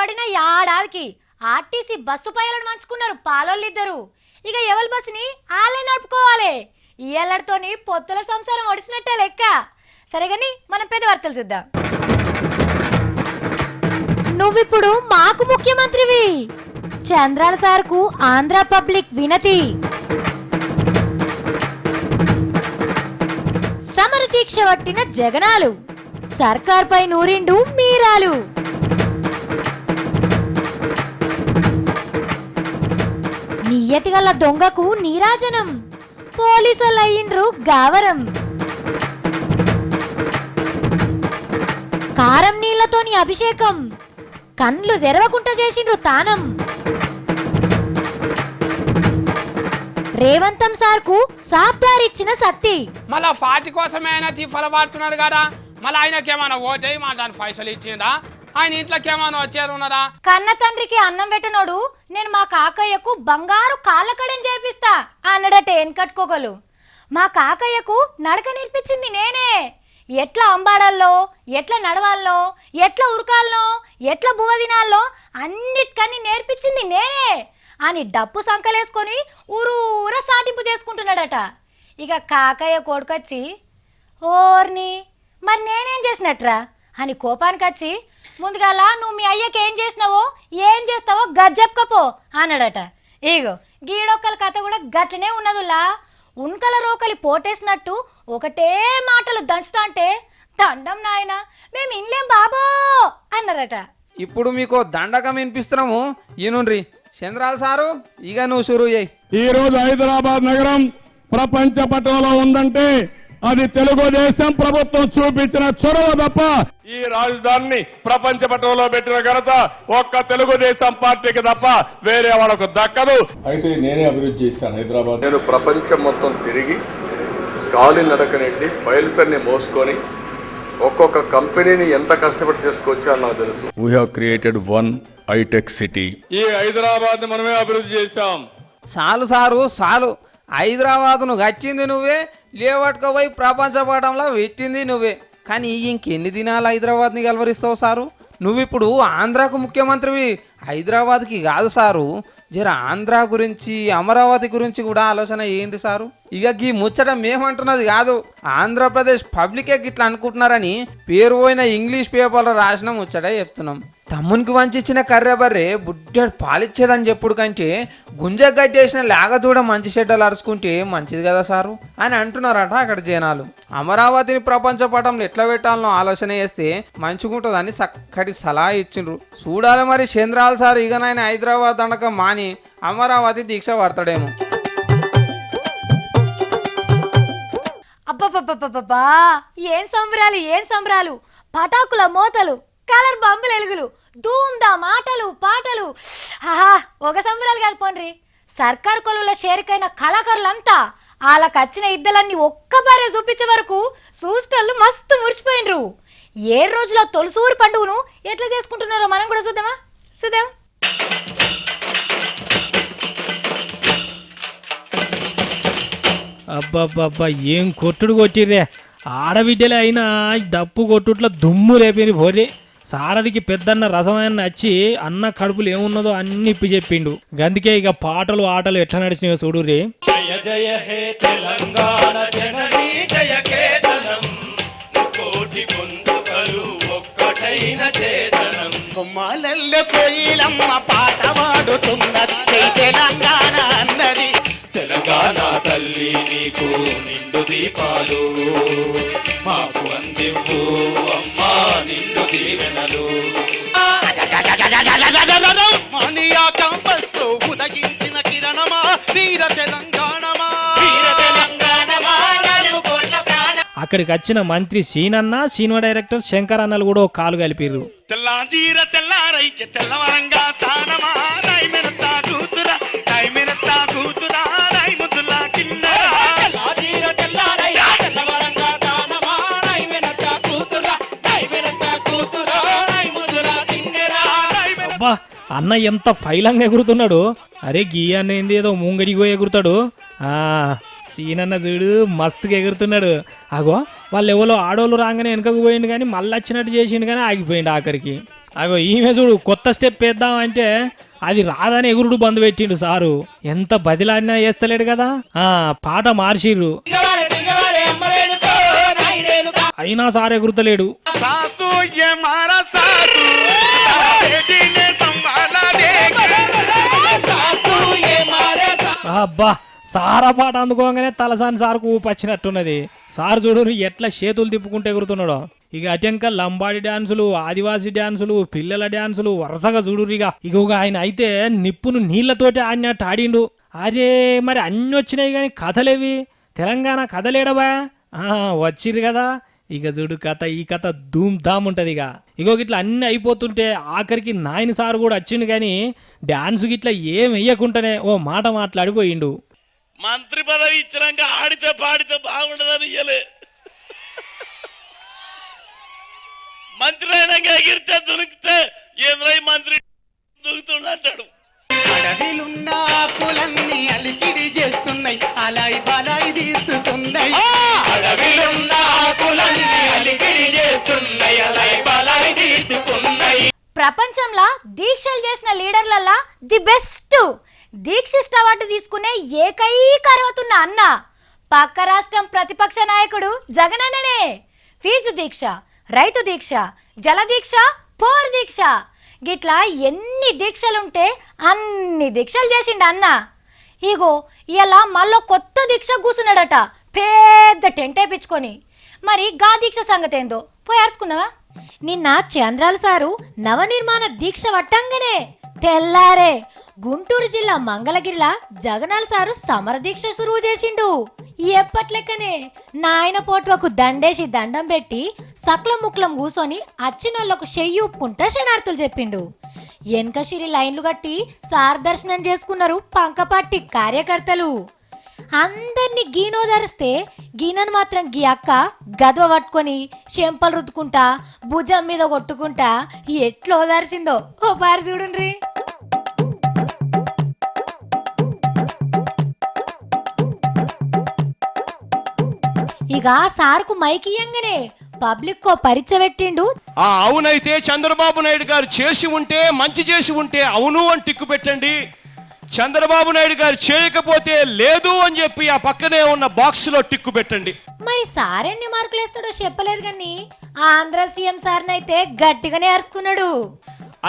పడిన ఏడాదికి RTC bus పైలను మంచుకున్నారు పాలోళ్ళిద్దరు. ఇక ఎవరి బస్సుని వాళ్ళే నడుపుకోవాలి. ఈ అల్లరితోని పొత్తుల సంసారం ఒడిసినట్టే లెక్క. సరే కానీ మనం పెద్ద వార్తలు చూద్దాం. నువ్విప్పుడు మాకు ముఖ్యమంత్రివి. చంద్రాల సార్కు ఆంధ్ర పబ్లిక్ వినతి. సమర దీక్ష పట్టిన జగనాలు, సర్కార్పై నూరిండు మీరాలు. నియ్యతిగల దొంగకు నీరాజనం, పోలీసులయ్యిండ్రు గావరం. కారం నీళ్లతోని అభిషేకం, కండ్లు తెరవకుంట చేసిండ్రు తానం. రేవంతం సార్కు సాబ్దారిచ్చిన సత్తి. మళ్ళా పార్టీ కోసమే ఆయన తీఫల వాడుతున్నాడు కదా. మళ్ళీ ఆయనకేమైనా ఓటేయి మా దాని పైసలు ఇచ్చిందా? ఆయన ఇంట్లోకి ఏమైనా వచ్చారు ఉన్నారా? కన్న తండ్రికి అన్నం పెట్టనోడు నేను మా కాకయ్యకు బంగారు కాళ్ళకడం చేపిస్తా అన్నడట. ఏం కట్టుకోగలు. మా కాకయ్యకు నడక నేర్పించింది నేనే. ఎట్లా అంబాడాల్లో, ఎట్లా నడవాలనో, ఎట్లా ఉరకాలనో, ఎట్లా బువ్వ తినాలో అన్నిటికన్నీ నేర్పించింది నేనే అని డప్పు సంకలేసుకొని ఊరూర సాటింపు చేసుకుంటున్నాడట. ఇక కాకయ్య కొడుకొచ్చి ఓర్ని మరి నేనేం చేసినట్రా అని కోపానికి వచ్చి ముందుగాల నువ్వు మీ అయ్యకి ఏం చేసినావో ఏం చేస్తావో గజ్జెప్పకపో అన్నాడట. ఇగో గీడొక్కల కథ కూడా గట్లనే ఉన్నదులా. ఉన్కల రోకలి పోటేసినట్టు ఒకటే మాటలు దంచుతా అంటే దండం నాయన మేము ఇన్లేం బాబో అన్నారట. ఇప్పుడు మీకు దండకం వినిపిస్తున్నాము. ఈనుండ్రి చంద్రాల సారు, ఇక నువ్వు షురూ చేయి. ఈ రోజు హైదరాబాద్ నగరం ప్రపంచ పటంలో ఉందంటే అది తెలుగుదేశం ప్రభుత్వం చూపించిన చొరవ తప్ప ఈ రాజధానిని ప్రపంచ పటంలో పెట్టిన ఘనత ఒక్క తెలుగుదేశం పార్టీకి తప్ప వేరే వాళ్ళకు దక్కదు. అయితే నేనే అభివృద్ధి చేశాను హైదరాబాద్. నేను ప్రపంచం మొత్తం తిరిగి గాలి నడకనండి ఫైల్స్ అన్ని మోసుకొని ఒక్కొక్క కంపెనీని ఎంత కష్టపడి తీసుకొచ్చారో నాకు తెలుసు. We have created one hitech city. ఈ హైదరాబాద్ ని మనమే అభివృద్ధి చేశాం. చాలు సారు చాలు. హైదరాబాద్ను గచ్చింది నువ్వే, లేవట్టుకపోయి ప్రపంచ పటంలో పెట్టింది నువ్వే. కానీ ఇంకెన్ని దినాలు హైదరాబాద్ని గెలవరిస్తావు సారు? నువ్విప్పుడు ఆంధ్రాకు ముఖ్యమంత్రివి, హైదరాబాద్కి కాదు సారు. జర ఆంధ్ర గురించి అమరావతి గురించి కూడా ఆలోచన ఏంటి సారు? ఇక ఈ ముచ్చట మేమంటున్నది కాదు, ఆంధ్రప్రదేశ్ పబ్లికే ఇట్లా అనుకుంటున్నారని పేరు పోయిన ఇంగ్లీష్ పేపర్లో రాసిన ముచ్చట చెప్తున్నాం. తమ్మునికి వంచిన కర్రెబర్రే బుడ్డడు పాలిచ్చేదని చెప్పుడు కంటే గుంజ గడ్డేసిన లేగదూడ మంచి చెడ్డలు అరుచుకుంటే మంచిది కదా సారు అని అంటున్నారట అక్కడ జనాలు. అమరావతిని ప్రపంచ పటంలో ఎట్లా పెట్టాలనో ఆలోచన చేస్తే మంచిగుంటుందని చక్కటి సలహా ఇచ్చిండ్రు. చూడాలి మరి చంద్రాల సార్ ఇకనైనా హైదరాబాద్ దండకం మాని అమరావతి దీక్ష పడతాడేమో. అబ్బబ్బబ్బబ్బబ్బా ఏం సంబరాలు ఏం సంబరాలు. పటాకుల మోతలు, కలర్ బంబులు ఎలుగులు, ధూమ్దా మాటలు పాటలు. ఆహా ఒక సంబరాలు కాదు పోండ్రి. సర్కార్ కొలువుల షేరికైన కళాకారులంతా వాళ్ళకి వచ్చిన ఇద్దలన్నీ ఒక్కబారే చూపించే వరకు చూస్టళ్ళు మస్తు మురిసిపోయినరు. ఏ రోజుల తొలసూరి పండుగను ఎట్లా చేసుకుంటున్నారో మనం కూడా చూద్దామా? చూద్దాం. అబ్బాబ్బా ఏం కొట్టుడు కొట్టిర్రే. ఆడబిడ్డలే అయినా డప్పు కొట్టుట్ల దుమ్ము లేపి పోరే. సారథికి పెద్దన్న రసమైన వచ్చి అన్న కడుపులు ఏమున్నదో అన్ని ఇప్పి చెప్పిండు. గందుకే ఇక పాటలు ఆటలు ఎట్లా నడిచినాయో చూడు రే. జయ జయ హే తెలంగాణ జననీ జయ కేతనం, కోటి గొంతుకలు ఒక్కటైన చేతనం. కొమ్మాలల్లె కోయిలమ్మ పాట పాడుతున్నది తెలంగాణ అన్నది. తెలంగాణ తల్లి నీకు నిండు దీపాలు, మాకు అందింపు అమ్మా నిండు దీవెనలు. మానియా క్యాంపస్ లో ఉదగించిన కిరణమా వీర తెలంగాణమా, వీర తెలంగాణమా. అక్కడికి వచ్చిన మంత్రి సీనన్న, సినిమా డైరెక్టర్ శంకర్ అన్నలు కూడా ఒక కాలు కలిపిర్రు. తెల్లాజీర తెల్లారైకి తెల్లవరంగా తానమా రాయి మెనతా కూతురా, రాయి మెనతా కూతురా, రాయి ముద్దులా కిన్నరా. తెల్లాజీర తెల్లారై తెల్లవరంగా తానమా రాయి మెనతా కూతురా, రాయి మెనతా కూతురా, రాయి ముద్దులా కిన్నరా. అబ్బా అన్న ఎంత ఫైలంగా ఎగురుతున్నాడు. అరే గీ అన్న ఏంది ఏదో ముంగడికి పోయి ఎగురుతాడు. సీనన్న చూడు మస్తుగా ఎగురుతున్నాడు. అగో వాళ్ళు ఎవరో ఆడోళ్ళు రాగానే వెనకకు పోయిండు కానీ మళ్ళీ వచ్చినట్టు చేసిండు కానీ ఆగిపోయిండు ఆఖరికి. అగో ఈమె చూడు కొత్త స్టెప్ వేద్దామంటే అది రాదని ఎగురుడు బంద్ పెట్టిండు సారు. ఎంత బదిలాడినా వేస్తలేడు కదా. పాట మార్చిర్రు అయినా సార్ ఎగురుతలేడు. सासू ये मारा सासू तारा बेटी ने संभाला देगी सासू ये मारे అబ్బా సారా పాట అందుకోగానే తలసాని సార్కు ఊపచ్చినట్టున్నది. సార్ చూడు ఎట్లా చేతులు తిప్పుకుంటూ ఎగురుతున్నాడో. ఇక అటెంక లంబాడి డ్యాన్సులు, ఆదివాసీ డ్యాన్సులు, పిల్లల డ్యాన్సులు వరుసగా చూడురిగా. ఇక ఆయన అయితే నిప్పును నీళ్లతోటి ఆడినట్టు ఆడిండు. అరే మరి అన్ని వచ్చినాయి కానీ కథలేవి, తెలంగాణ కథలేడబా వచ్చిర్రు కదా. ఇక చూడు కథ, ఈ కథ ధూమ్ ధామ్ ఉంటుంది. ఇగో గిట్లా అన్ని అయిపోతుంటే ఆఖరికి నాయన సార్ కూడా వచ్చిండు కానీ డ్యాన్స్ గిట్లా ఏం వెయ్యకుండానే ఓ మాట మాట్లాడిపోయిండు. మంత్రి పదవి ఇచ్చినాక ఆడితే పాడితే బాగుండదని ఇయ్యలే. మంత్రి అయినాక ఎగిరితే దునికితే ఏమై మంత్రి దుగుతుండంటాడు. అడవిలున్న ఆకులన్నీ అలికిడి చేస్తున్నాయి, అలాయి బలాయి తీసుకున్నాయి. అడవిలున్న ఆకులన్నీ అలికిడి చేస్తున్నాయి, అలాయి బలాయి తీసుకున్నాయి. ప్రపంచంలో దీక్షలు చేసిన లీడర్లల్లా ది బెస్ట్ దీక్షిస్ట్ అవార్డు తీసుకునే ఏకైక అర్హతున్న అన్న పక్క రాష్ట్రం ప్రతిపక్ష నాయకుడు జగనన్ననే. ఫీజు దీక్ష, రైతు దీక్ష, జల దీక్ష, పోర్ దీక్ష, గిట్లా ఎన్ని దీక్షలుంటే అన్ని దీక్షలు చేసిండు అన్న. ఇగో ఇలా మళ్ళీ కొత్త దీక్ష కూసున్నాడట, పెద్ద టెంట్ వేయించుకొని. మరి గా దీక్ష సంగతి ఏందో పోయి అరుచుకుందామా. నిన్న చంద్రాల సారు నవనిర్మాణ దీక్ష పట్టంగానే తెల్లారే గుంటూరు జిల్లా మంగళగిరిలా జగనాల సారు సమర దీక్ష సురువు చేసిండు. ఎప్పట్లెక్కనే నాయన పోట్వకు దండేసి దండం పెట్టి సక్లం ముక్లం కూసొని అచ్చినోళ్లకు చెయ్యి ఉప్పుకుంటా శనార్థులు చెప్పిండు. ఎన్కశిరి లైన్లు కట్టి సార్ దర్శనం చేసుకున్నారు పంకపాటి కార్యకర్తలు. అందరినీ గీనోదరిస్తే గీనను మాత్రం గీ అక్క గదవ పట్టుకొని చెంపలు రుద్దుకుంటా భుజం మీద కొట్టుకుంటా ఎట్లా ఓదార్సిందో ఓ పారి చూడుండ్రి. ఇక సార్కు మైక్ ఇయ్యంగానే పబ్లిక్ కో పరీక్ష పెట్టిండు. అవునైతే చంద్రబాబు నాయుడు గారు చేసి ఉంటే, మంచి చేసి ఉంటే అవును అని టిక్కు పెట్టండి. చంద్రబాబు నాయుడు గారు చేయకపోతే లేదు అని చెప్పి ఆ పక్కనే ఉన్న బాక్స్ లో టిక్కు పెట్టండి. మరి సార్ ఎన్ని మార్కులు వేస్తాడో చెప్పలేదు కానీ ఆంధ్ర సీఎం సార్నైతే గట్టిగానే అరుచుకున్నాడు.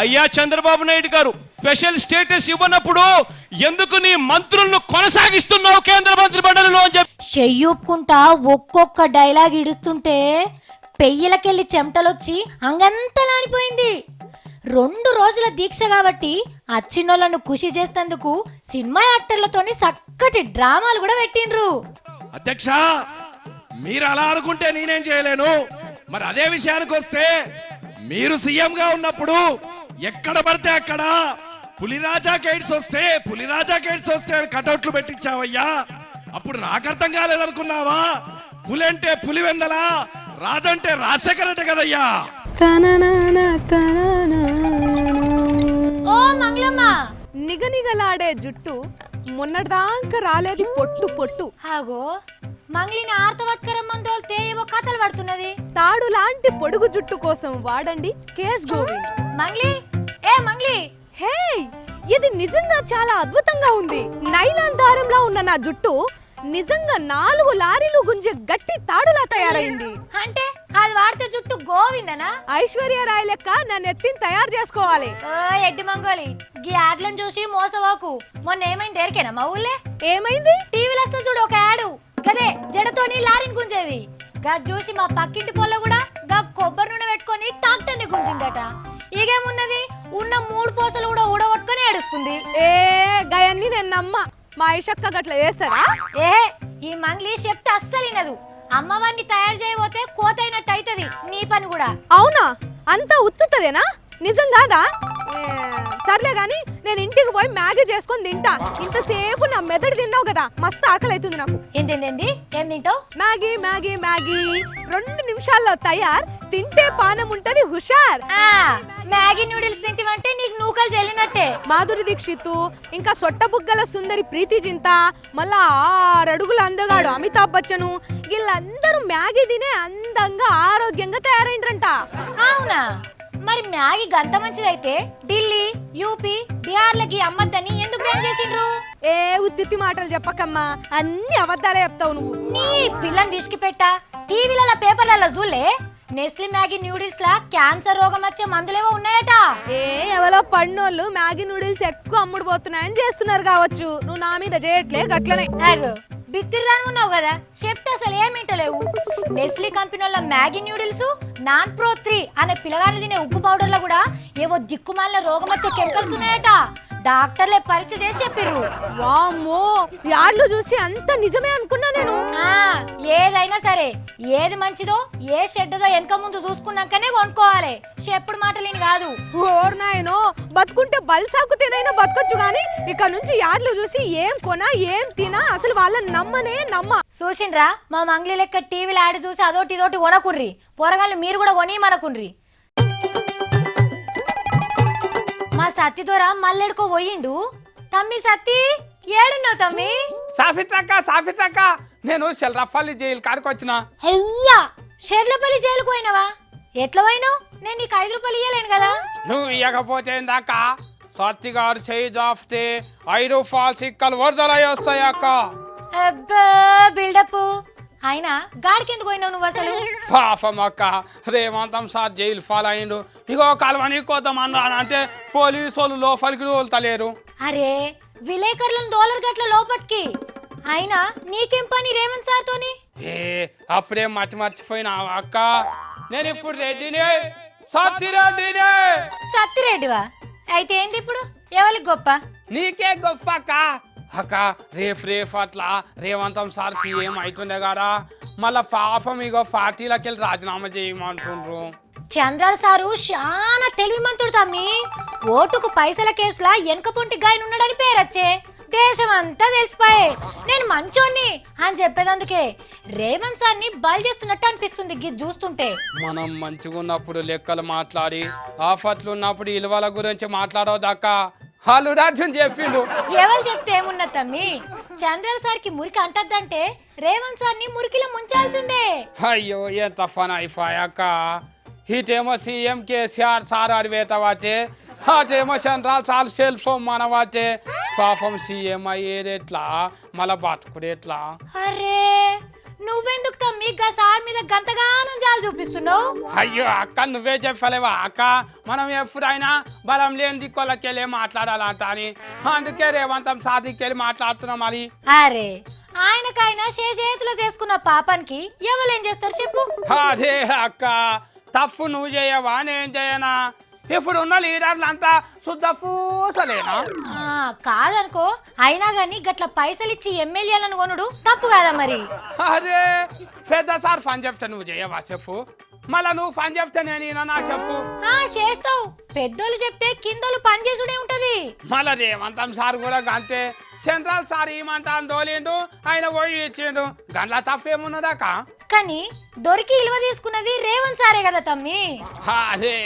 అయ్యా చంద్రబాబు నాయుడు గారు, స్పెషల్ స్టేటస్ ఇవ్వనప్పుడు ఎందుకు నీ మంత్రులను కొనసాగిస్తున్నావు కేంద్ర మంత్రి మండలిలో అని చెప్పి చెయ్యూపుకుంటా ఒక్కొక్క డైలాగ్ ఇడుస్తుంటే పెయ్యిలకెళ్ళి చెమటలొచ్చి అంగంతా నానిపోయింది. 2 రోజుల దీక్ష కాబట్టి అచ్చినోళ్లను ఖుషి చేసేందుకు సినిమా యాక్టర్లతోని చక్కటి డ్రామాలు కూడా పెట్టిండ్రు. అధ్యక్ష, మీరు అలా అనుకుంటే నేనేం చేయలేను. మరి అదే విషయానికి వస్తే మీరు సీఎం గా ఉన్నప్పుడు ఎక్కడ పడితే అక్కడ పులిరాజా గైడ్స్ వస్తే కటౌట్లు పెట్టించావయ్యా. అప్పుడు నాకు అర్థం కాలేదనుకున్నావా? పులి అంటే పులివెందలా, రాజంటే రాజశేఖర్ కదయ్యా. ఓ మంగళమ్మ, నిగనిగలాడే జుట్టు మొన్నటిదాకా రాలేదు పొట్టు పొట్టు. ఆగో మంగ్లీని ఆర్తవట్కరమ్మందోల్తే ఏవో కథలు పడుతున్నది. తాడు లాంటి పొడుగు జుట్టు కోసం వాడండి కేస్ గోవింద్. మంగ్లీ, మంగ్లీ, హే, ఇది నిజంగా చాలా అద్భుతంగా ఉంది. నైలాన్ దారంలా ఉన్న నా జుట్టు నిజంగా 4 లారీలు గుంజే గట్టి తాడులా తయారైంది. అంటే అది వాడితే జుట్టు గోవిందనా? ఐశ్వర్య రాయ్ లెక్క నన్ను ఎత్తిని తయారు చేసుకోవాలి. ఓ ఎడ్డి మంగోలి, గీ యాడ్లను చూసి మోసవాకు. మొన్న ఏమైంది ఎరికేనా మా ఊళ్ళే? ఏమైంది? టీవీలో వస్తే చూడు ఒక యాడు, గదే జడతోని లారీని గుంజేది. గా చూసి మా పక్కింటి పొల్ల కూడా గా కొబ్బరి నూనె పెట్టుకొని ట్రాక్టర్ని గుంజిందట. ఇగేమున్నది, ఉన్న 3 పూసలు కూడా ఊడగొట్టుకొని ఏడుస్తుంది. గయన్ని నేను నమ్మ. మా ఐషక్క గట్ల చేస్తారా? ఈ మంగ్లీ చెప్తే అస్సలు వినదు. అమ్మవారిని తయారు చేయబోతే కోతైనట్టు అవుతుంది నీ పని కూడా. అవునా? అంతా ఉత్తుతదేనా? నిజంగాదా? సర్లే గాని నేను ఇంటికి పోయి మ్యాగీ చేసుకొని తింటా. ఇంతసేపు నా మెదడు తిన్నావు కదా, మస్తు ఆకలి అవుతుంది నాకు. ఏంటి ఏం తింటావు? మ్యాగీ మ్యాగీ మ్యాగీ 2 నిమిషాల్లో తయారు. తింటే పానం ఉంటది హుషార్. మ్యాగీ నూడిల్స్ తింటావంటే నీకు నూకలు చెల్లినట్టే. మాధురి దీక్షిత్, ఇంకా సొట్టబుగ్గల సుందరి ప్రీతి జింత, మళ్ళా 6 అడుగుల అందగాడు అమితాబ్ బచ్చను, వీళ్ళందరూ మ్యాగీ తినే అందంగా ఆరోగ్యంగా తయారైండ్రంట. అవునా? మరి మ్యాగీ గంత మంచిదైతే ఢిల్లీ యూపీ బీహార్లకి అమ్మద్దని ఎందుకు బ్యాన్ చేసిండ్రు? ఏ ఉత్తి మాటలు చెప్పకమ్మా, అన్ని అబద్ధాలే చెప్తావు నువ్వు. నీ పిల్లని దిష్టి పెట్టా టీవీలలో పేపర్లలో చూలే నెస్లీ మ్యాగీ నూడిల్స్ లా క్యాన్సర్ రోగం వచ్చే మందులేవో ఉన్నాయట. ఎవరో పడినోళ్ళు మ్యాగీ నూడిల్స్ ఎక్కువ అమ్ముడు పోతున్నాయని చేస్తున్నారు కావచ్చు. నువ్వు నా మీద చేయట్లే గట్లనే. బిత్తిరిదాని ఉన్నావు కదా, చెప్తే అసలు ఏమింటలేవు. నెస్లీ కంపెనీ వాళ్ళ మ్యాగీ నూడిల్స్ నాన్ ప్రో 3 అనే పిల్లగాని తినే ఉప్పు పౌడర్లో కూడా ఏవో దిక్కుమాలిన రోగం వచ్చే కెమికల్స్ ఉన్నాయట. డాక్టర్లే పరీక్ష చేసి చెప్పిర్రు. వామ్మో, యాడ్లు చూసి అంత నిజమే అనుకున్నా నేను. ఏదైనా సరే ఏది మంచిదో ఏ చెడ్డదో వెనక ముందు చూసుకున్నాకనే కొనుక్కోవాలి. చెప్పుడు మాటలేని కాదు. ఓర్ నాయనో, బతుకుంటే బల్సాకు తినైనా బతకొచ్చు గాని ఇక నుంచి యాడ్లు చూసి ఏం కొనా ఏం తినా అసలు వాళ్ళని నమ్మనే నమ్మ. చూసిండ్రా మా మంగ్లీ లెక్క టీవీలో యాడ్ చూసి అదోటి ఇదోటి కొనకుర్రి. పొరగాళ్ళు మీరు కూడా కొని మనకుర్రి. మా సత్తి దొర మల్లెడుకో పోయిండు. తమ్మి సత్తి ఏడున్నావు తమ్మి? సాఫిత్రక్క నేను షెల్రఫల్లి జైలు కాడికి వచ్చిన. అయ్యా, షెర్లపల్లి జైలుకు పోయినావా? ఎట్లా పోయినావు? నేను నీకు 5 రూపాయలు ఇయ్యలేను కదా. నువ్వు ఇయ్యకపోతే ఏందాక సత్తిగారు చేయి జాఫ్తే 5 రూపాయలు సిక్కలు వరదలై వస్తాయి అక్క. బిల్డప్ అయినా గాడికి ఎందుకు పోయినావు నువ్వు అసలు? పాపం అక్క, రేవంతం సార్ జైలు ఫాల్ అయ్యిండు. ఇగో కలవని కోద్దామన్నా అంటే పోలీసు వాళ్ళు లోపలికి తోలుతలేరు. అరే విలేకరులను దోలరు గట్ల లోపటికి. అయినా నీకేం పని రేవంత్ సార్ తోని? అప్పుడే మర్చిపోయినా అక్క, నేను ఇప్పుడు రెడ్డినే, సత్తిరెడ్డినే. సత్తిరెడ్డివా? అయితే ఏంది ఇప్పుడు? ఎవరికి గొప్ప? నీకే గొప్ప అక్క. అక్క రేపు అట్లా రేవంతం సార్ సీఎం అవుతుండే కదా, మళ్ళా పాపం ఇగో పార్టీలకి వెళ్ళి రాజీనామా చేయమంటుండ్రు. చంద్రాల సారు చాలా తెలివిమంతుడు తమ్మి. ఓటుకు పైసల కేసులా వెనక పొంటి గాయనున్నాడని పేరొచ్చే దేశం అంతా తెలిసిపోయే. నేను మంచోన్ని అని చెప్పేదందుకే రేవంత్ సార్ ని బలి చేస్తున్నట్టు అనిపిస్తుంది గిది చూస్తుంటే. మనం మంచిగా ఉన్నప్పుడు లెక్కలు మాట్లాడి ఆఫర్లు ఉన్నప్పుడు ఇలువల గురించి మాట్లాడవదాకా వాళ్ళు రాజ్యం చెప్పిండు. ఎవరు చెప్తే ఏమున్నా తమ్మి, చంద్రాల సార్ కి మురికి అంటద్దంటే రేవంత్ సార్ ని మురికిలో ముంచాల్సిందే. అయ్యో ఎంత ఫన్ అయిపోయాక. ఇటేమో సీఎం కేసీఆర్ సార్ అడివేటవాటే, అటేమో చంద్రాల సార్ సెల్ ఫోన్ మనవాటే. పాపం సీఎం అయ్యేదెట్లా, మళ్ళా బతుకుడెట్లా? అరే నువ్వెందుకు తమ్మి గా సార్ మీద గంతగానం జాలు చూపిస్తున్నావు? అయ్యో అక్క, నువ్వే చెప్పలేవా అక్క, మనం ఎప్పుడైనా బలం లేని దిక్కులకెళ్ళి మాట్లాడాలంట అని. అందుకే రేవంతం సాధికెళ్ళి మాట్లాడుతున్నాం. మరి అరే ఆయనకైనా చేతిలో చేసుకున్న పాపానికి ఎవరేం చేస్తారు చెప్పు? అదే అక్క, తప్పు నువ్వు చేయవా నేను చేయనా? ఇప్పుడు ఉన్న లీడర్లు అంతా శుద్ధ పూసలేనా? కాదనుకో, అయినా గాని గట్ల పైసలు ఇచ్చి ఎమ్మెల్యేలను కొనుడు తప్పు కాదా మరి? అరే పెద్ద సార్ ఫన్ చెప్తే నువ్వు చేయవా చెప్పు? మళ్ళా నువ్వు ఫన్ చెప్తే నేను నా చెప్పు? చేస్తావు. పెద్దోళ్ళు చెప్తే కిందోళ్ళు పని చేసుడే ఉంటది. మళ్ళా రేవంతం సార్ కూడా అంతే. సెంట్రల్ సార్ ఏమంటాను దోలిండు, ఆయన పోయి ఇచ్చిండు, గండ్ల తప్పేమున్నదాక. కానీ దొరికి ఇలువ తీసుకున్నది రేవంత్ సారే కదా తమ్మి. అదే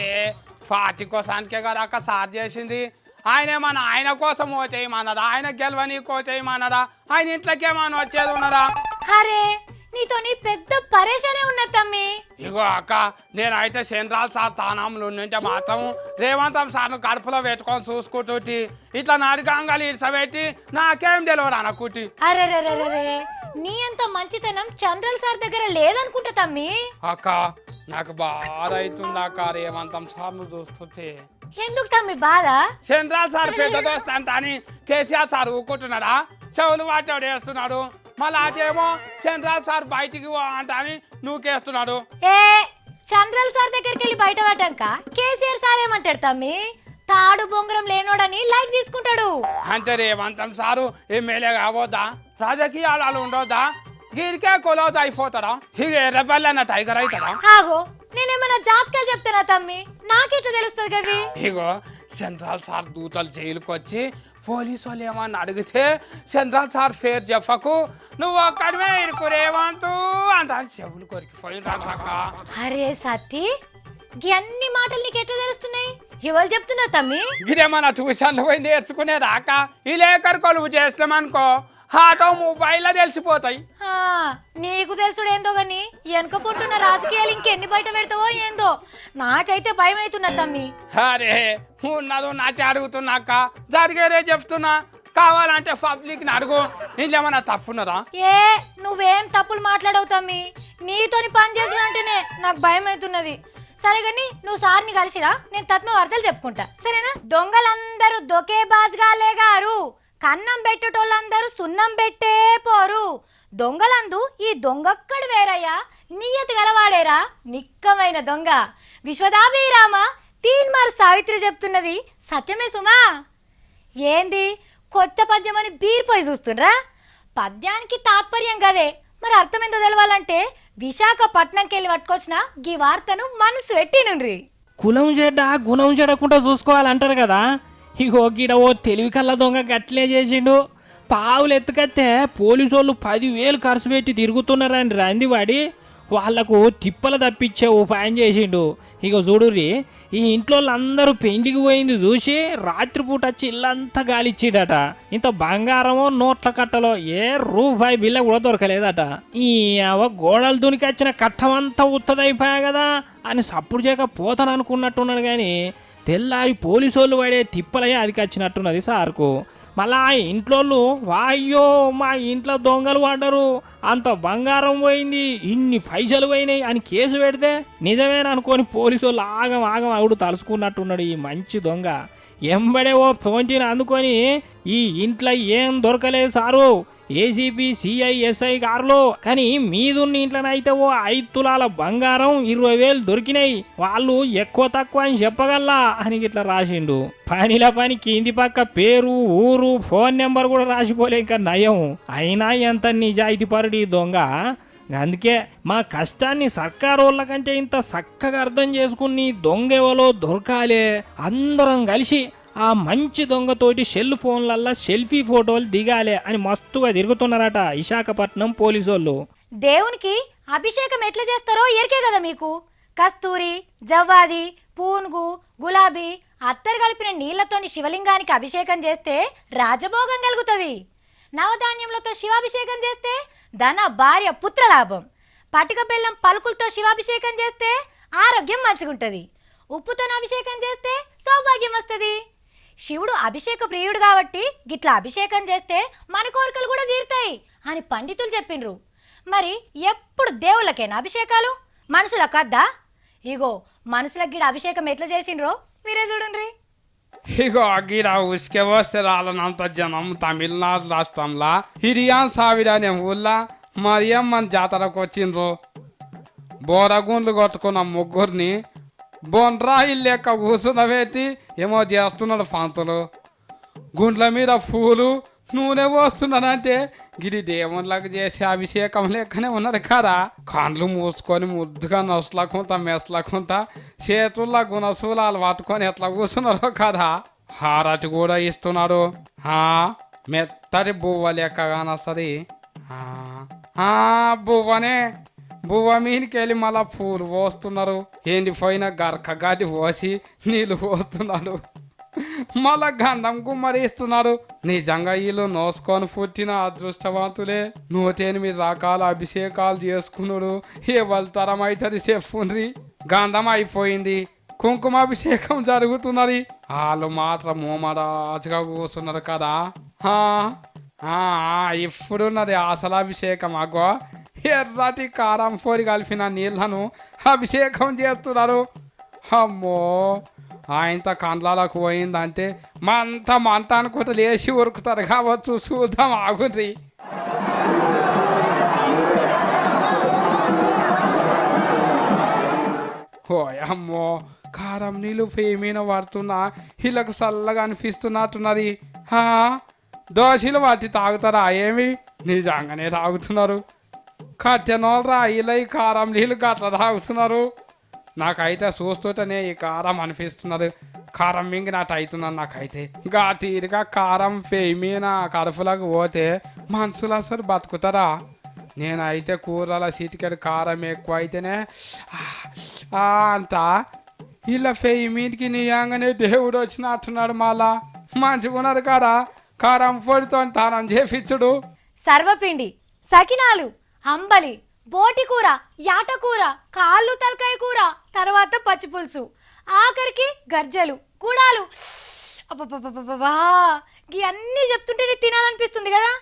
పార్టీ కోసానికే కదా అక్క సార్ చేసింది. ఆయన ఏమన్నా ఆయన కోసం ఓటేయమన్నాడా? ఆయన గెలవని కోటేయమన్నాడా? ఆయన ఇంట్లోకి ఏమన్నా వచ్చేది ఉన్నదా? అరే నీతోని పెద్ద పరేషానే ఉన్నది తమ్మి. ఇగో అక్క, నేనైతే సెంట్రల్ సార్ తానంలో ఉంటే మాత్రం రేవంతం సార్ను కడుపులో పెట్టుకొని చూసుకుంటూ ఇట్లా నాడికంగాలు ఇడ్సబెట్టి నాకేం తెలియదు అనుకుంటి. అరే నీ అంత మంచితనం చంద్రల్ సార్ దగ్గర లేదనుకుంటా తమ్మి. అక్క నాకు బాధ అవుతుంది అక్క రేవంతం సార్ను చూస్తుంటే. ఎందుకు తమ్మి బాధ? సెంట్రల్ సార్ పెద్ద దోస్త్ అంట అని కేసీఆర్ సార్ ఊకుంటున్నాడా? చెవులు వాటాడు వేస్తున్నాడు. మళ్ళీ అదేమో చంద్రాల్ సార్ బయటికి అంట అని నువ్వుకేస్తున్నాడు. చంద్రల్ సార్ దగ్గరికి వెళ్ళి బయట పడ్డాక కేసీఆర్ సార్ ఏమంటాడు తమ్మి? తాడు బొంగరం లేనోడని లైక్ తీసుకుంటాడు. అంటే రేవంతం సారు ఎమ్మెల్యే కావద్దా? రాజకీయాలు ఉండొద్దా? గీరికే కొలవద్దు అయిపోతాడా? ఇక ఎర్రపల్లి అన్న టైగర్ అవుతాడా? ఆగో నేనేమన్నా జాతకాలు చెప్తానా తమ్మి? నాకెట్లా తెలుస్తుంది కవి? ఇగో సెంట్రల్ సార్ దూతలు జైలుకి వచ్చి పోలీసు వాళ్ళు ఏమన్నా అడిగితే సెంట్రల్ సార్ పేరు చెప్పకు, నువ్వు ఒక్కడమే ఇరుకు రేవంతు అంత చెవులు కొరికిపోయినాక. అరే సత్తి, అన్ని మాటలు నీకు ఎట్లా తెలుస్తున్నాయి? ఎవరు చెప్తున్నా తమ్మి? ఇదేమన్నా ట్యూషన్లు పోయి నేర్చుకునేదాకా ఈ లేఖరు కొలువు చేస్తామనుకో ఆటో మొబైల్లో తెలిసిపోతాయి. ఆ, నీకు తెలుసుడేందో గాని వెనక పుంటున్న రాజకీయాలు ఇంకెన్ని బయట పెడతావో ఏందో నాకైతే భయం అవుతున్నా తమ్మి. అరే ఉన్నదో నాటి అడుగుతున్నాక జరిగేదే చెప్తున్నా. కావాలంటే పబ్లిక్ ని అడుగు, ఇంకేమన్నా తప్పున్నదా? ఏ నువ్వేం తప్పులు మాట్లాడవు తమ్మి, నీతోని పని చేసుడు అంటేనే నాకు భయం అవుతున్నది. సరే గాని నువ్వు సార్ని కలిసిరా, నేను తత్మ వార్తలు చెప్పుకుంటా సరేనా? దొంగలందరూ దొకే బాజ్గాలే గారు, కన్నం పెట్టేటోళ్ళందరూ సున్నం పెట్టే పోరు. దొంగలందు ఈ దొంగక్కడు వేరయ్యా, నియతి గలవాడేరా నిక్కమైన దొంగ. విశ్వదాభిరామ తీన్మార్ సావిత్రి చెప్తున్నది సత్యమే సుమా. ఏంది కొత్త పద్యం అని బీర్పోయి చూస్తుండ్రా? పద్యానికి తాత్పర్యం కదే, మరి అర్థం ఏందో తెలవాలంటే విశాఖపట్నంకి వెళ్ళి పట్టుకొచ్చిన గీ వార్తను మనసు పెట్టినుండ్రి. కులం చెడ్డ గుణం చెడకుండా చూసుకోవాలంటారు కదా. ఇగో గిడ ఓ తెలివి కళ్ళ దొంగ గట్లే చేసిండు. పావులు ఎత్తుకత్తే పోలీసు వాళ్ళు 10,000 ఖర్చు పెట్టి తిరుగుతున్నారని రందివాడి వాళ్లకు తిప్పలు తప్పించే ఉపాయం చేసిండు. ఇక చూడుర్రి, ఈ ఇంట్లో అందరూ పెండికి పోయింది చూసి రాత్రిపూట వచ్చి ఇల్లంతా గాలిచ్చిండట. ఇంత బంగారమో నోట్ల కట్టలో ఏ రూపాయి బిల్ల కూడా దొరకలేదట. ఈ గోడలు దునికి వచ్చిన కట్టమంతా ఉత్తదైపోయా కదా అని సప్పుడు చేయక పోతాను అనుకున్నట్టున్నాడు. కానీ తెల్లారి పోలీసు వాళ్ళు పడే తిప్పలయ్యే అదికి వచ్చినట్టున్నది సార్కు. మళ్ళా ఆ ఇంట్లో వాయ్యో మా ఇంట్లో దొంగలు పడ్డరు, అంత బంగారం పోయింది, ఇన్ని పైసలు పోయినాయి అని కేసు పెడితే నిజమేననుకొని పోలీసు వాళ్ళు ఆగం ఆగం అవుడు తలుసుకున్నట్టున్నాడు ఈ మంచి దొంగ. ఎంబడే ఓ ఫోన్టీని అందుకొని ఈ ఇంట్లో ఏం దొరకలేదు సారు, ఏసీపీ సిఐ ఎస్ఐ గారులో, కానీ మీదున్న ఇంట్లోనైతే ఓ 5 తులాల బంగారం 20,000 దొరికినాయి, వాళ్ళు ఎక్కువ తక్కువ అని చెప్పగల్లా అని ఇట్లా రాసిండు. పనిల పని కింది పక్క పేరు ఊరు ఫోన్ నెంబర్ కూడా రాసిపోలే, ఇంకా నయం. అయినా ఎంత నిజాయితీ పరుడు ఈ దొంగ. అందుకే మా కష్టాన్ని సర్కారు వాళ్ళ కంటే ఇంత చక్కగా అర్థం చేసుకుని దొంగ ఎవరో దొరకాలే, అందరం కలిసి ఆ మంచి దొంగతోటి సెల్ ఫోన్లల్లో సెల్ఫీ ఫోటోలు దిగాలే అని మస్తుగా తిరుగుతున్నారట విశాఖపట్నం పోలీసోళ్ళు. దేవునికి అభిషేకం ఎట్లా చేస్తారో ఎరికే కదా మీకు. కస్తూరి, జవ్వాది, పూనుగు, గులాబీ, అత్తరు కలిపిన నీళ్లతోని శివలింగానికి అభిషేకం చేస్తే రాజభోగం కలుగుతుంది. నవధాన్యములతో శివాభిషేకం చేస్తే ధన భార్య పుత్రలాభం. పటిక బెల్లం పలుకులతో శివాభిషేకం చేస్తే ఆరోగ్యం మంచిగుంటది. ఉప్పుతో అభిషేకం చేస్తే సౌభాగ్యం వస్తుంది. శివుడు అభిషేక ప్రియుడు కాబట్టి గిట్లా అభిషేకం చేస్తే మన కోరికలు కూడా తీరుతాయి అని పండితులు చెప్పిండ్రు. మరి ఎప్పుడు దేవుళ్ళకేనా అభిషేకాలు, మనుషులకు కద్దా? ఇగో మనుషులకు గిడ అభిషేకం ఎట్లా చేసిండ్రో మీరే చూడండి. ఇగో గిడ ఉసుకే వస్తే రాలనంత జనం తమిళనాడు రాష్ట్రంలో హిరియాన్ సావిడ అనే ఊళ్ళో మరియమ్మన్ జాతరకు వచ్చిండ్రు. బోరగుండ్లు కొట్టుకున్న ముగ్గురిని బొండ్రాయి లెక్క కూసునబెట్టి ఏమో చేస్తున్నాడు పంతులు. గుండ్ల మీద పూలు నూనె పోస్తున్నాడంటే గిరి దేవుళ్ళకి చేసే అభిషేకం లెక్కనే ఉన్నది కదా. కండ్లు మూసుకొని ముద్దుగా నొసలకుంటా మెసలకుంటా చేతుల్లో గుణశూలాలు పట్టుకొని ఎట్లా కూర్చున్నారో కదా. హారతి కూడా ఇస్తున్నాడు. మెత్తటి బువ్వ లెక్క కానొస్తుంది. బువ్వనే, బువ్వ మీదకి వెళ్ళి మళ్ళా పూలు పోస్తున్నారు. ఎండిపోయిన గరక గడ్డి పోసి నీళ్ళు పోస్తున్నాడు. మళ్ళా గంధం గుమ్మరిస్తున్నాడు. నిజంగా వీళ్ళు నోసుకొని పుట్టిన అదృష్టవంతులే. 108 రకాల అభిషేకాలు చేసుకున్నాడు. ఏ వల్తరం అవుతుంది చెప్పుండ్రి. గంధం అయిపోయింది, కుంకుమాభిషేకం జరుగుతున్నది. వాళ్ళు మాత్రం మోమరాజుగా కూర్చున్నారు కదా. ఇప్పుడున్నది అసలు అభిషేకం. అగో ఎర్రటి కారం పొడి కలిపిన నీళ్లను అభిషేకం చేస్తున్నారు. అమ్మో ఆయనత కండ్లకు పోయిందంటే మంట అనుకుంటే లేచి ఉరుకుతారు కావచ్చు. చూద్దాం ఆగుండ్రి. అమ్మో కారం నీళ్ళు ఫేమీన పడుతున్నా వీళ్ళకు చల్లగా అనిపిస్తున్నట్టున్నది. దోశలు వాటి తాగుతారా ఏమి? నిజంగానే తాగుతున్నారు. కట్టెనోళ్ళరా ఇలా ఈ కారం నీళ్ళు గట్లా తాగుతున్నారు. నాకైతే చూస్తుంటేనే ఈ కారం అనిపిస్తున్నది. కారం మింగినట్టు అవుతున్నాను నాకైతే. గా తీరుగా కారం ఫేమీన కడుపులకు పోతే మనుషులు అసలు బతుకుతారా? నేనైతే కూరల సిటికెడు కారం ఎక్కువ అయితేనే అంతా ఇలా ఫేమీనికి నిజంగానే దేవుడు వచ్చినట్టున్నాడు. మళ్ళా మంచిగా ఉన్నది కదా కారం పొడితో తానం చేపించుడు. సర్వపిండి, సకినాలు, అంబలి, బోటి కూర, యాటకూర, కాళ్ళు తలకాయ కూర, తర్వాత పచ్చిపులుసు, ఆఖరికి గర్జలు, కుడాలు. అబ్బబ్బబ్బబ్బా, గీ అన్నీ చెప్తుంటేనే తినాలనిపిస్తుంది కదా.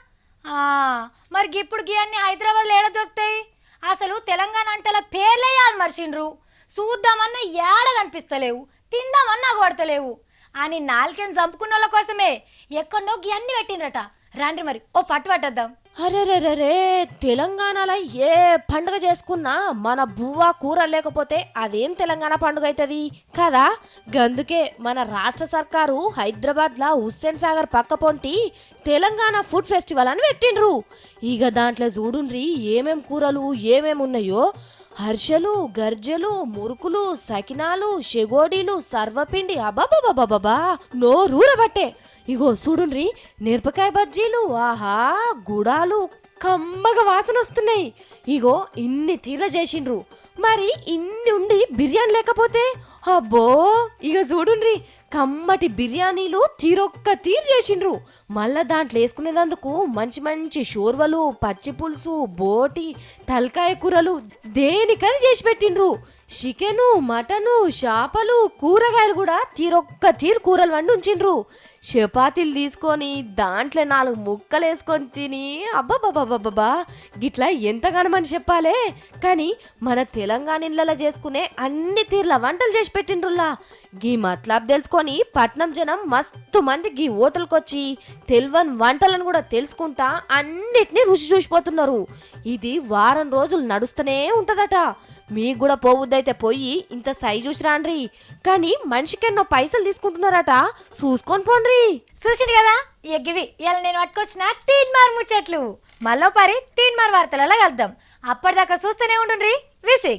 మరి ఇప్పుడు గీ అన్ని హైదరాబాద్లో ఏడ దొరుకుతాయి? అసలు తెలంగాణ అంటల పేర్లే యాద మర్చిండ్రు. చూద్దామన్నా ఏడ కనిపిస్తలేవు, తిందామన్నా కొడతలేవు అని నాలుకేం చంపుకున్న వాళ్ళ కోసమే ఎక్కడో గీ అన్ని పెట్టిండ్రట. రండి మరి ఓ పట్టు పట్టద్దాం. అరే తెలంగాణలో ఏ పండుగ చేసుకున్నా మన బువ్వ కూర లేకపోతే అదేం తెలంగాణ పండుగ అవుతుంది కదా. గందుకే మన రాష్ట్ర సర్కారు హైదరాబాద్లో హుస్సేన్ సాగర్ పక్క పొంటి తెలంగాణ ఫుడ్ ఫెస్టివల్ అని పెట్టిండ్రు. ఇక దాంట్లో చూడుండ్రి ఏమేం కూరలు ఏమేమి ఉన్నాయో. హర్షలు, గర్జలు, మురుకులు, సకినాలు, షెగోడీలు, సర్వపిండి, అబాబాబాబాబా నోరూరబట్టే. ఇగో చూడుండ్రి మిరపకాయ బజ్జీలు, ఆహా గుడాలు కమ్మగా వాసన వస్తున్నాయి. ఇగో ఇన్ని తీర్ల చేసిండ్రు. మరి ఇన్ని ఉండి బిర్యానీ లేకపోతే అబ్బో. ఇక చూడుండ్రి కమ్మటి బిర్యానీలు తీరొక్క తీరు చేసిండ్రు. మళ్ళా దాంట్లో వేసుకునేందుకు మంచి మంచి షోర్వలు, పచ్చి పులుసు, బోటి, తలకాయ కూరలు దేనికని చేసి పెట్టిండ్రు. చికెను, మటను, చేపలు, కూరగాయలు కూడా తీరొక్క తీరు కూరలు వండి ఉంచిండ్రు. చపాతీలు తీసుకొని దాంట్లో 4 ముక్కలు వేసుకొని తిని అబ్బాబాబాబాబా గిట్లా ఎంతగానమని చెప్పాలే. కానీ మన తెలంగాణ ఇళ్ళలో చేసుకునే అన్ని తీర్ల వంటలు చేసి పెట్టిండ్రులా. గీ మతలబ్ తెలుసుకొని పట్నం జనం మస్తు మంది గీ హోటల్కి వచ్చి తెల్వని వంటలను కూడా తెలుసుకుంటా అన్నిటినీ రుచి చూసిపోతున్నారు. ఇది వారం రోజులు నడుస్తూనే ఉంటదట. మీకు కూడా పోవద్దైతే పోయి ఇంత సైజు చూసి రాండ్రి. కానీ మనిషికి ఎన్నో పైసలు తీసుకుంటున్నారట, చూసుకొని పోండ్రి. చూసింది కదా ఎగ్గివి ఇలా నేను పట్టుకొచ్చిన 3 మార్ ముచ్చట్లు. మళ్ళీ పరి 3 మార్ వార్తలలో కలుద్దాం. అప్పటిదాకా చూస్తూనే ఉండుండ్రి V6.